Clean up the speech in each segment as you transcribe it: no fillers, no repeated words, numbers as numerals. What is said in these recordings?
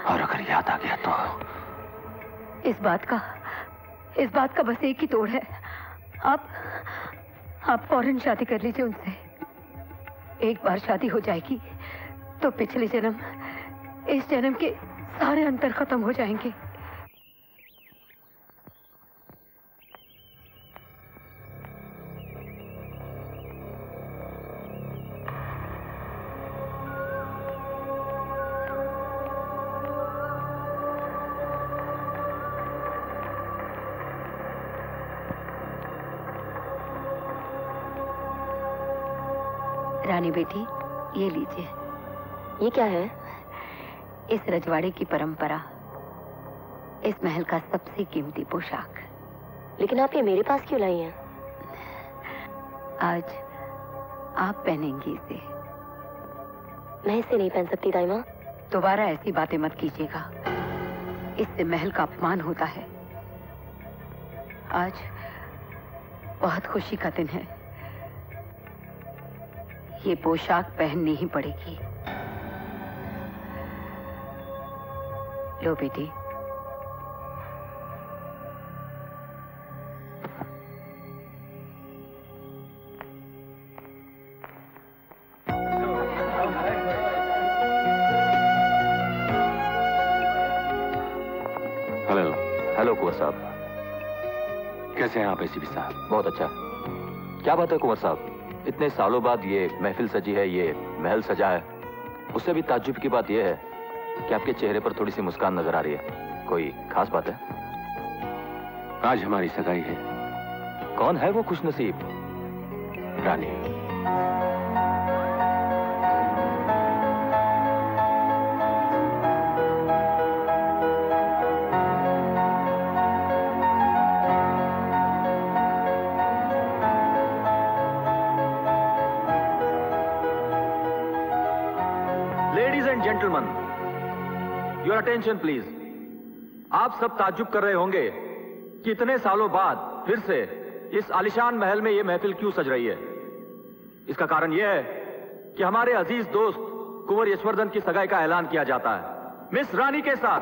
और अगर याद आ गया तो इस बात का बस एक ही तोड़ है। आप फौरन शादी कर लीजिए उनसे। एक बार शादी हो जाएगी तो पिछले जन्म, इस जन्म के सारे अंतर खत्म हो जाएंगे। रानी बेटी, ये लीजिए। ये क्या है? इस रजवाड़े की परंपरा, इस महल का सबसे कीमती पोशाक। लेकिन आप ये मेरे पास क्यों लाई हैं? आज आप पहनेंगी इसे। मैं इसे नहीं पहन सकती दाई माँ। दोबारा ऐसी बातें मत कीजिएगा, इससे महल का अपमान होता है। आज बहुत खुशी का दिन है, ये पोशाक पहननी ही पड़ेगी। लो बेटी। हेलो कुंवर साहब, कैसे हैं आप एसीपी साहब? बहुत अच्छा। क्या बात है कुंवर साहब, इतने सालों बाद ये महफिल सजी है, ये महल सजा है। उससे भी ताज्जुब की बात यह है कि आपके चेहरे पर थोड़ी सी मुस्कान नजर आ रही है। कोई खास बात है? आज हमारी सगाई है। कौन है वो खुशनसीब? Rani. Gentleman, your attention please. आप सब ताज्जुब कर रहे होंगे कि इतने सालों बाद फिर से इस आलिशान महल में यह महफिल क्यों सज रही है। इसका कारण यह है कि हमारे अजीज दोस्त कुंवर यशवर्धन की सगाई का ऐलान किया जाता है मिस रानी के साथ।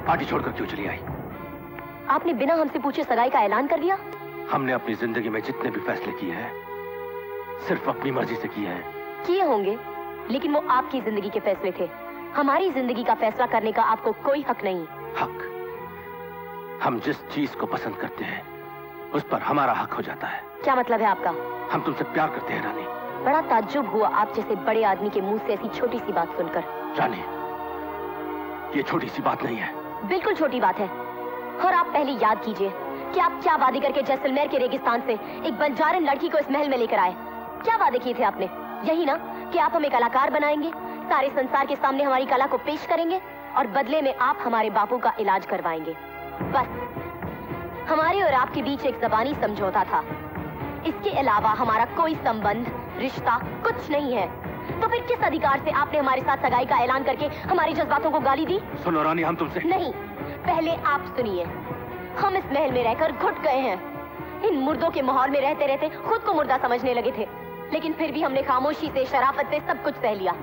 पार्टी छोड़कर क्यों चली आई? आपने बिना हमसे पूछे सगाई का ऐलान कर दिया। हमने अपनी जिंदगी में जितने भी फैसले किए हैं सिर्फ अपनी मर्जी से किए हैं। किए होंगे, लेकिन वो आपकी जिंदगी के फैसले थे। हमारी जिंदगी का फैसला करने का आपको कोई हक नहीं। हक? हम जिस चीज को पसंद करते हैं उस पर हमारा हक हो जाता है। क्या मतलब है आपका? हम तुमसे प्यार करते हैं रानी। बड़ा ताज्जुब हुआ आप जैसे बड़े आदमी के मुंह से ऐसी छोटी सी बात सुनकर। रानी, ये छोटी सी बात नहीं है। बिल्कुल छोटी बात है। और आप पहले याद कीजिए कि आप क्या वादे करके जैसलमेर के रेगिस्तान से एक बंजारन लड़की को इस महल में लेकर आए। क्या वादे किए थे आपने? यही ना कि आप हमें कलाकार बनाएंगे, सारे संसार के सामने हमारी कला को पेश करेंगे और बदले में आप हमारे बापू का इलाज करवाएंगे। बस हमारे और आपके बीच एक ज़बानी समझौता था। इसके अलावा हमारा कोई संबंध, रिश्ता कुछ नहीं है। तो फिर किस अधिकार से आपने हमारे साथ सगाई का ऐलान करके हमारी जज्बातों को गाली दी? सुनो रानी, हम तुमसे नहीं, पहले आप सुनिए। हम इस महल में रहकर घुट गए हैं। इन मुर्दों के माहौल में रहते रहते खुद को मुर्दा समझने लगे थे, लेकिन फिर भी हमने खामोशी से, शराफत से सब कुछ सह लिया।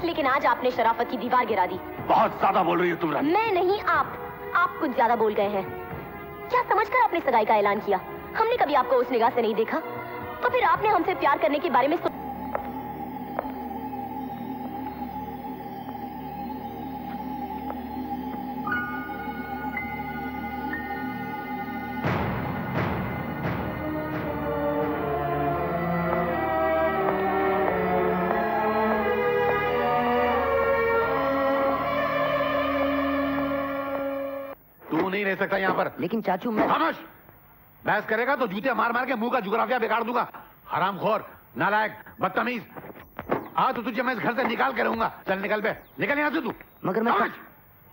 लेकिन आज आपने शराफत की दीवार गिरा दी। बहुत ज्यादा बोल रही हो तुम रानी। मैं नहीं, आप कुछ ज्यादा बोल गए हैं। क्या समझकर आपने सगाई का ऐलान किया? हमने कभी आपको उस निगाह से नहीं देखा, तो फिर आपने हमसे प्यार करने के बारे में नहीं रह सकता यहाँ पर। लेकिन चाचू मैं... खामोश! बहस करेगा तो जूते मार मार के मुंह का जुगराफिया बिगाड़ दूंगा। हरामखोर, नालायक, बदतमीज। आज तो तुझे मैं इस घर से निकाल के रहूंगा। चल निकल बे, निकल यहाँ से तू। मगर मैं...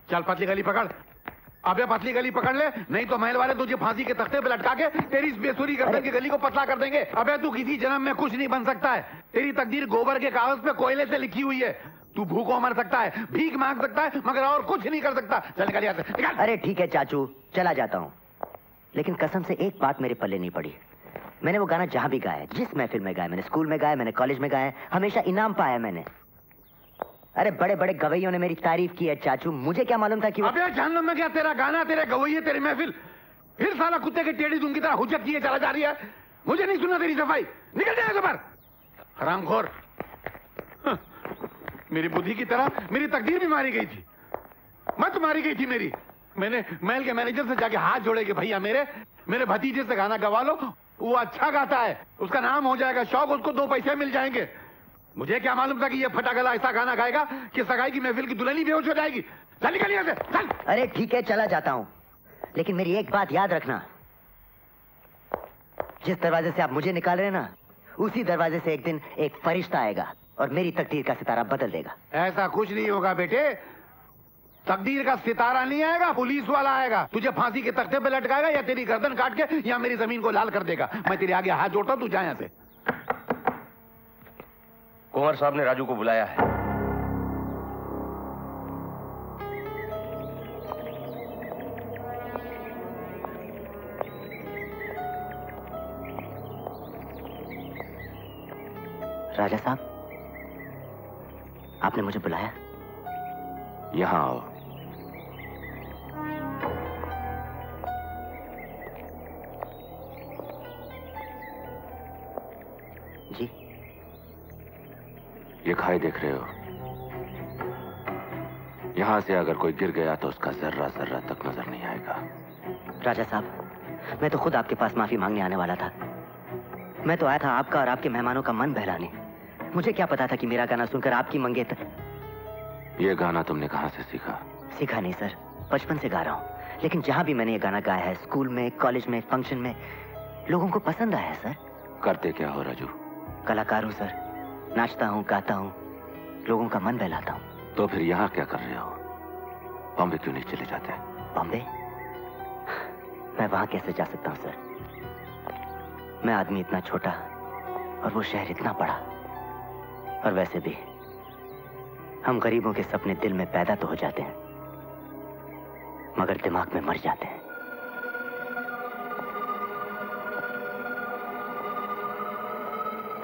चल पतली गली पकड़, अबे पतली गली पकड़ ले, नहीं तो महल वाले तुझे फांसी के तख्ते पे लटका के तेरी इस बेसुरी गर्दन की गली को पतला कर देंगे। अबे तू किसी जन्म में कुछ नहीं बन सकता है। तेरी तकदीर गोबर के कागज पे कोयले से लिखी हुई है। तू भूखों मर सकता है, भीख मांग सकता है, मगर और कुछ नहीं कर सकता। चल निकल यहाँ से, निकल। अरे ठीक है चाचू, चला जाता हूँ, लेकिन कसम से एक बात मेरे पल्ले नहीं पड़ी। मैंने वो गाना जहां भी गाया, जिस महफिल में गाया, मैंने स्कूल में गाया, मैंने कॉलेज में गाया, हमेशा इनाम पाया मैंने। अरे बड़े बड़े गवैयों ने मेरी तारीफ की है चाचू, मुझे क्या मालूम था कि अबे जहन्नम में क्या तेरा गाना, तेरे गवैये, तेरी महफिल। फिर साला कुत्ते के टेढ़ी दूं की तरह हुज्जत किए चला जा रही है। मुझे नहीं सुना तेरी सफाई, निकल जाएगा बाहर हरामखोर। मेरी बुद्धि की तरह मेरी तकदीर भी मारी गई थी, मत मारी गई थी मेरी। मैंने महल के मैनेजर से जाके हाथ जोड़े कि भैया मेरे भतीजे से गाना गवा लो, वो अच्छा गाता है, उसका नाम हो जाएगा शौक, उसको 2 पैसे मिल जाएंगे। मुझे क्या मालूम था कि ये फटा गला ऐसा गाना गाएगा कि सगाई की महफिल की दुल्हन ही बेहोश हो जाएगी। चल निकल यहाँ से, चल। अरे ठीक है चला जाता हूँ, लेकिन मेरी एक बात याद रखना, जिस दरवाजे से आप मुझे निकाल रहे हैं ना, उसी दरवाजे से एक दिन एक फरिश्ता आएगा और मेरी तकदीर का सितारा बदल देगा। ऐसा कुछ नहीं होगा बेटे, तकदीर का सितारा नहीं आएगा, पुलिस वाला आएगा, तुझे फांसी के तख्ते पे लटकाएगा या तेरी गर्दन काट के या मेरी जमीन को लाल कर देगा। मैं तेरे आगे हाथ जोड़ता हूं, तू जा यहां से। कुंवर साहब ने राजू को बुलाया है। राजा साहब, आपने मुझे बुलाया? यहां आओ। जी। ये खाई देख रहे हो, यहां से अगर कोई गिर गया तो उसका जर्रा जर्रा तक नजर नहीं आएगा। राजा साहब, मैं तो खुद आपके पास माफी मांगने आने वाला था। मैं तो आया था आपका और आपके मेहमानों का मन बहलाने। मुझे क्या पता था कि मेरा गाना सुनकर आपकी मंगेतर। ये गाना तुमने कहां से सीखा? सीखा नहीं सर, बचपन से गा रहा हूँ, लेकिन जहां भी मैंने ये गाना गाया है, स्कूल में, कॉलेज में, फंक्शन में, लोगों को पसंद आया है सर। करते क्या हो राजू? कलाकार हूँ सर, नाचता हूँ, गाता हूँ, लोगों का मन बहलाता हूँ। तो फिर यहाँ क्या कर रहे हो? बॉम्बे क्यों नहीं चले जाते? बॉम्बे? मैं वहां कैसे जा सकता हूँ सर? मैं आदमी इतना छोटा और वो शहर इतना बड़ा। और वैसे भी हम गरीबों के सपने दिल में पैदा तो हो जाते हैं, मगर दिमाग में मर जाते हैं।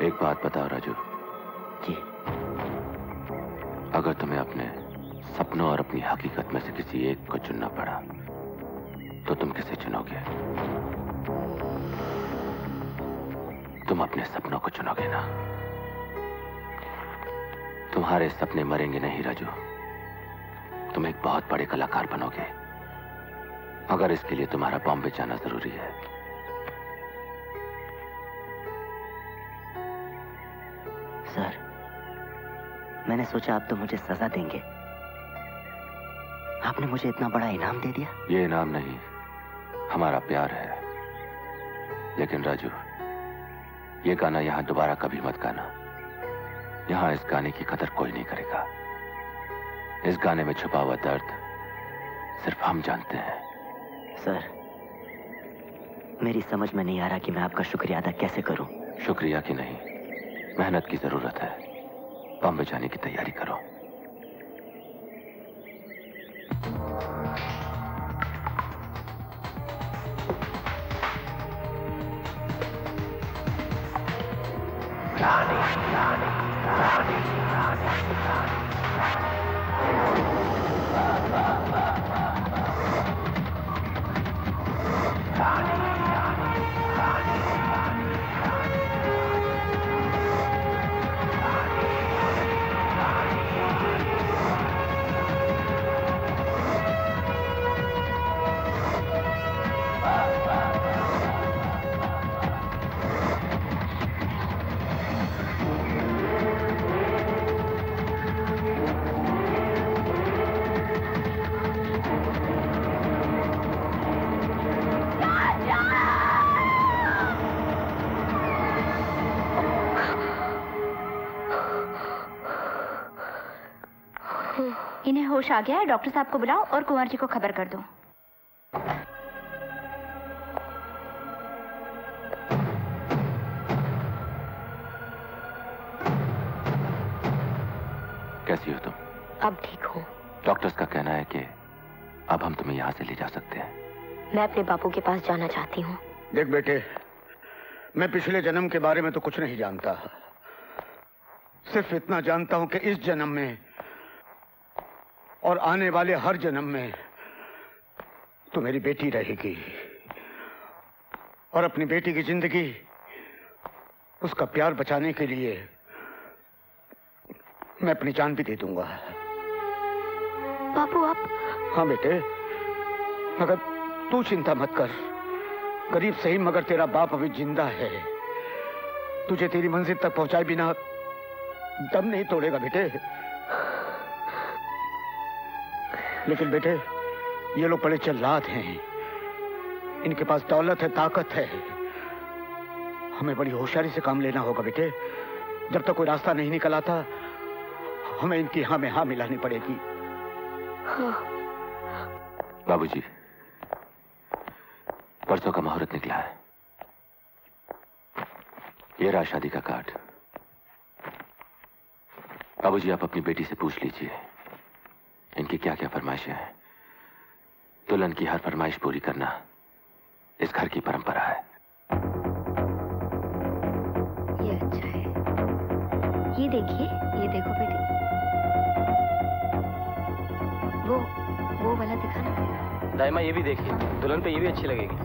एक बात बताओ राजू। जी। अगर तुम्हें अपने सपनों और अपनी हकीकत में से किसी एक को चुनना पड़ा तो तुम किसे चुनोगे? तुम अपने सपनों को चुनोगे ना? तुम्हारे सपने मरेंगे नहीं राजू, तुम एक बहुत बड़े कलाकार बनोगे, मगर इसके लिए तुम्हारा बॉम्बे जाना जरूरी है। सर, मैंने सोचा आप तो मुझे सजा देंगे, आपने मुझे इतना बड़ा इनाम दे दिया। ये इनाम नहीं, हमारा प्यार है। लेकिन राजू, ये गाना यहां दोबारा कभी मत गाना। यहां इस गाने की कदर कोई नहीं करेगा। इस गाने में छुपा हुआ दर्द सिर्फ हम जानते हैं। सर, मेरी समझ में नहीं आ रहा कि मैं आपका शुक्रिया अदा कैसे करूं। शुक्रिया की नहीं, मेहनत की जरूरत है। बॉम्बे जाने की तैयारी करो। इन्हें होश आ गया है, डॉक्टर साहब को बुलाओ और कुंवर जी को खबर कर दो। कैसी हो तुम? अब ठीक हूँ। डॉक्टर्स का कहना है कि अब हम तुम्हें यहाँ से ले जा सकते हैं। मैं अपने बापू के पास जाना चाहती हूँ। देख बेटे, मैं पिछले जन्म के बारे में तो कुछ नहीं जानता, सिर्फ इतना जानता हूं कि इस जन्म में और आने वाले हर जन्म में तू मेरी बेटी रहेगी और अपनी बेटी की जिंदगी, उसका प्यार बचाने के लिए मैं अपनी जान भी दे दूंगा। बापू आप? हाँ बेटे, मगर तू चिंता मत कर। गरीब सही मगर तेरा बाप अभी जिंदा है, तुझे तेरी मंजिल तक पहुंचाए बिना दम नहीं तोड़ेगा बेटे। लेकिन बेटे, ये लोग बड़े चल्लाक हैं, इनके पास दौलत है, ताकत है। हमें बड़ी होशियारी से काम लेना होगा बेटे। जब तक कोई रास्ता नहीं निकल आता, हमें इनकी हाँ में हाँ मिलानी पड़ेगी। हाँ। बाबूजी, परसों का मुहूर्त निकला है। ये रहा शादी का कार्ड। बाबूजी, आप अपनी बेटी से पूछ लीजिए इनकी क्या क्या फरमाइशें हैं। दुल्हन की हर फरमाइश पूरी करना इस घर की परंपरा है। ये अच्छा है। ये देखिए, ये देखो बेटी, वो वाला दिखाना। दाइमा ये भी देखिए, दुल्हन पे ये भी अच्छी लगेगी।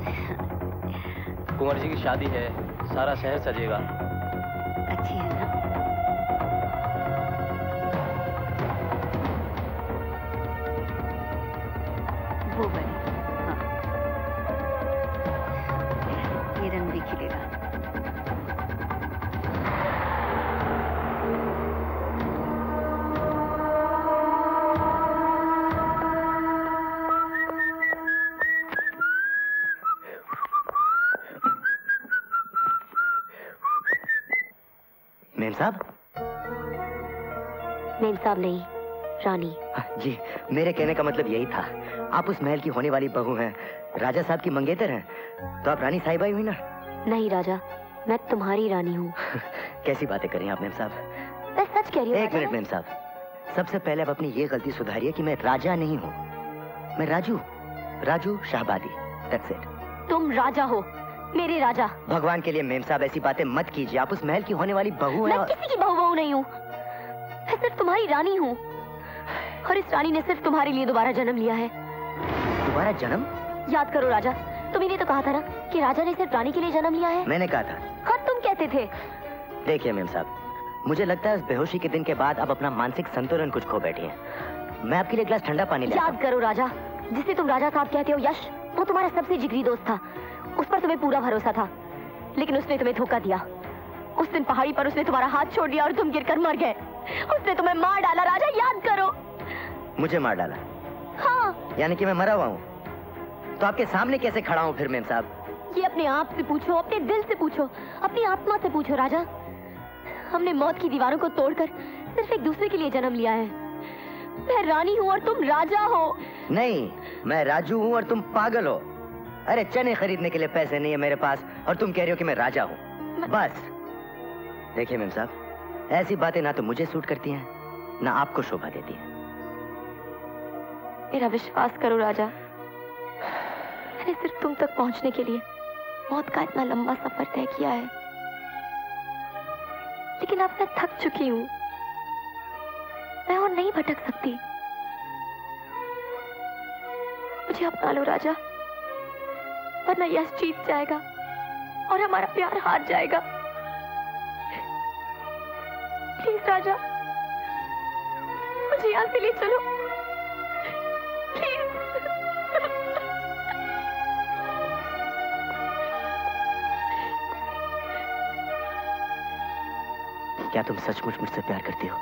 कुंवर जी की शादी है, सारा शहर सजेगा। अच्छी है ना? वो वाली, हाँ। ये रंग भी खिलेगा। मेम साहब? मेम साहब नहीं, रानी। जी, मेरे कहने का मतलब यही था। आप उस महल की होने वाली बहू हैं, राजा साहब की मंगेतर हैं, तो आप रानी साहिबा ही हुई ना? नहीं राजा, मैं तुम्हारी रानी हूँ। कैसी बातें कर रही हैं आप मेम साहब? मैं सच कह रही हूँ। एक मिनट मेम साहब, सबसे पहले आप अपनी ये गलती सुधारिए कि मैं राजा नहीं हूँ, मैं राजू शाहबादी। That's it। तुम राजा हो, मेरे राजा। भगवान के लिए मेम साहब ऐसी बातें मत कीजिए। आप उस महल की होने वाली बहू हैं। मैं किसी की बहू नहीं हूँ, मैं सिर्फ तुम्हारी रानी हूँ। और इस रानी ने सिर्फ तुम्हारे लिए दोबारा जन्म लिया है। दोबारा जन्म? याद करो राजा, तुम्ही तो कहा था ना कि राजा ने सिर्फ रानी के लिए जन्म लिया है। मैंने कहा था। हाँ, तुम कहते थे। देखिए मेम साहब, मुझे लगता है इस बेहोशी के दिन के बाद आप अपना मानसिक संतुलन कुछ खो बैठी हैं। मैं आपके लिए गिलास ठंडा पानी ले आता हूं। याद करो राजा, जिसे तुम राजा साहब कहते हो यश, वो तुम्हारा सबसे जिगरी दोस्त था। उस पर तुम्हें पूरा भरोसा था, लेकिन उसने तुम्हें धोखा दिया। उस दिन पहाड़ी पर उसने तुम्हारा हाथ छोड़ दिया और तुम गिरकर मर गए। उसने तुम्हें मार डाला राजा, याद करो। मुझे मार डाला? हाँ। यानी कि मैं मरा हुआ हूँ? तो आपके सामने कैसे खड़ा हूँ फिर मेम साहब? ये अपने आप से पूछो, अपने दिल से पूछो, अपनी आत्मा से पूछो राजा। हमने मौत की दीवारों को तोड़कर सिर्फ एक दूसरे के लिए जन्म लिया है। मैं रानी हूँ और तुम राजा हो। नहीं, मैं राजू हूँ और तुम पागल हो। अरे चने खरीदने के लिए पैसे नहीं है मेरे पास और तुम कह रही हो कि मैं राजा हूँ। बस देखिए मेम साहब, ऐसी बातें ना तो मुझे सूट करती हैं, ना आपको शोभा देती हैं। मेरा विश्वास करो राजा, मैंने सिर्फ तुम तक पहुंचने के लिए मौत का इतना लंबा सफर तय किया है, लेकिन अब मैं थक चुकी हूँ। मैं और नहीं भटक सकती। मुझे अपना लो राजा, वरना यश जीत जाएगा और हमारा प्यार हार जाएगा। प्लीज राजा, मुझे यहाँ से ले चलो प्लीज। क्या तुम सचमुच मुझसे प्यार करती हो?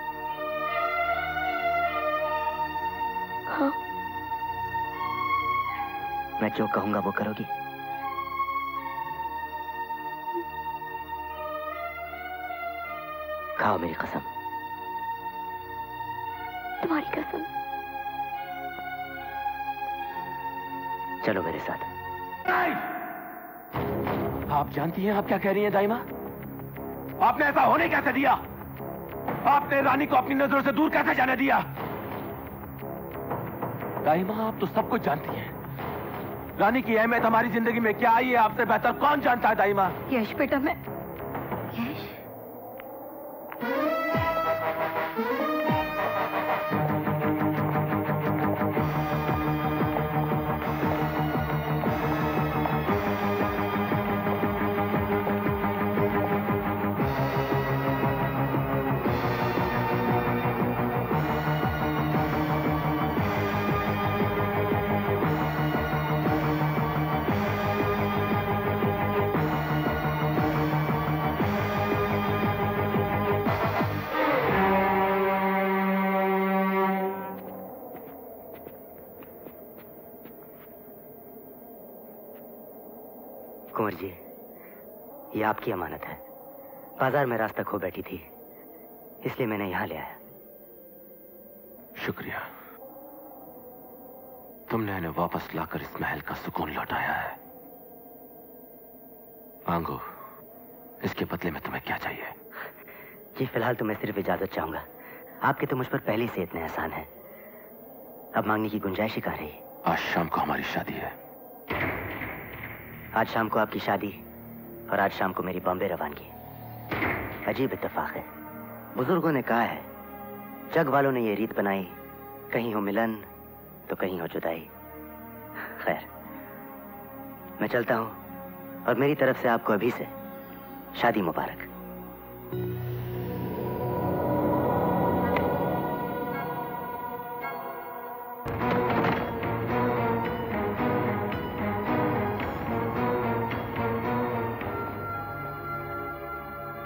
हाँ। मैं जो कहूंगा वो करोगी? खाओ मेरी कसम। तुम्हारी कसम। चलो मेरे साथ। आप जानती हैं आप क्या कह रही हैं दाइमा? आपने ऐसा होने कैसे दिया? आपने रानी को अपनी नजरों से दूर कैसे जाने दिया? दाइमा, आप तो सब कुछ जानती हैं। रानी की अहमियत हमारी जिंदगी में क्या आई है आपसे बेहतर कौन जानता है दाइमा? यश बेटा, मैं यश कुंवर जी, ये आपकी अमानत है। बाजार में रास्ता खो बैठी थी, इसलिए मैंने यहां ले आया। शुक्रिया, तुमने इन्हें वापस लाकर इस महल का सुकून लौटाया है। मांगो, इसके बदले में तुम्हें क्या चाहिए? जी, फिलहाल तो मैं सिर्फ इजाजत चाहूंगा। आपके तो मुझ पर पहले से इतने एहसान है, अब मांगने की गुंजाइश ही कहाँ रही। आज शाम को हमारी शादी है। आज शाम को आपकी शादी और आज शाम को मेरी बॉम्बे रवानगी। अजीब इत्तेफाक है। बुजुर्गों ने कहा है, जग वालों ने ये रीत बनाई, कहीं हो मिलन तो कहीं हो जुदाई। खैर, मैं चलता हूं और मेरी तरफ से आपको अभी से शादी मुबारक।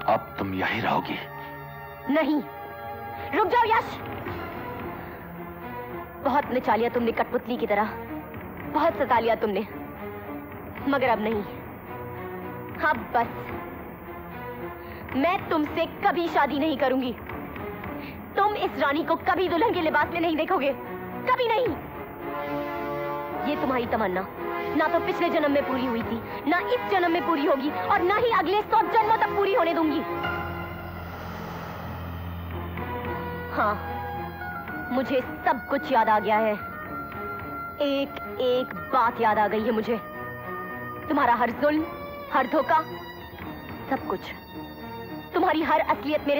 अब तुम यहीं रहोगी? नहीं, रुक जाओ यश। बहुत नचा लिया तुमने कठपुतली की तरह, बहुत सता लिया तुमने, मगर अब नहीं। अब बस, मैं तुमसे कभी शादी नहीं करूंगी। तुम इस रानी को कभी दुल्हन के लिबास में नहीं देखोगे, कभी नहीं। ये तुम्हारी तमन्ना ना तो पिछले जन्म में पूरी हुई थी, ना इस जन्म में पूरी होगी, और ना ही अगले 100 जन्मों तक पूरी होने दूंगी। हाँ, मुझे सब कुछ याद आ गया है। एक एक बात याद आ गई है मुझे। तुम्हारा हर जुल्म, हर धोखा, सब कुछ, तुम्हारी हर असलियत मेरे